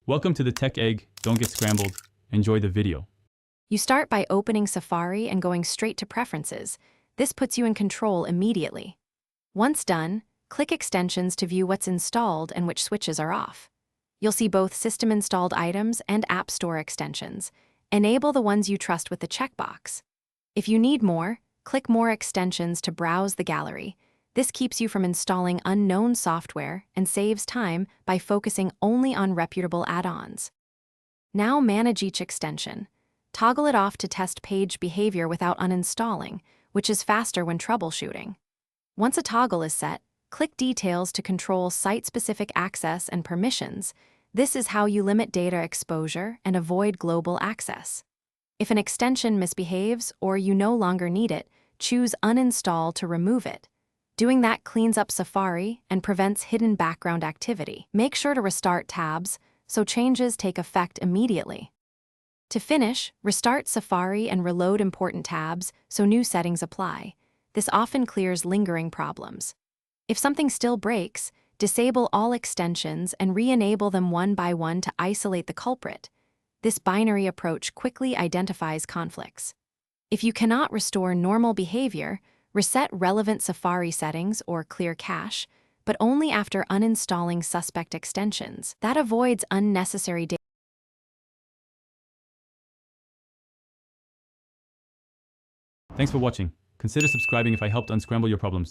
Welcome to the Tech Egg. Don't get scrambled. Enjoy the video. You start by opening Safari and going straight to Preferences. This puts you in control immediately. Once done, click Extensions to view what's installed and which switches are off. You'll see both system-installed items and App Store extensions. Enable the ones you trust with the checkbox. If you need more, click More Extensions to browse the gallery. This keeps you from installing unknown software and saves time by focusing only on reputable add-ons. Now manage each extension. Toggle it off to test page behavior without uninstalling, which is faster when troubleshooting. Once a toggle is set, click Details to control site-specific access and permissions. This is how you limit data exposure and avoid global access. If an extension misbehaves or you no longer need it, choose Uninstall to remove it. Doing that cleans up Safari and prevents hidden background activity. Make sure to restart tabs so changes take effect immediately. To finish, restart Safari and reload important tabs so new settings apply. This often clears lingering problems. If something still breaks, disable all extensions and re-enable them one by one to isolate the culprit. This binary approach quickly identifies conflicts. If you cannot restore normal behavior, reset relevant Safari settings or clear cache, but only after uninstalling suspect extensions. That avoids unnecessary data. Thanks for watching. Consider subscribing if I helped unscramble your problems.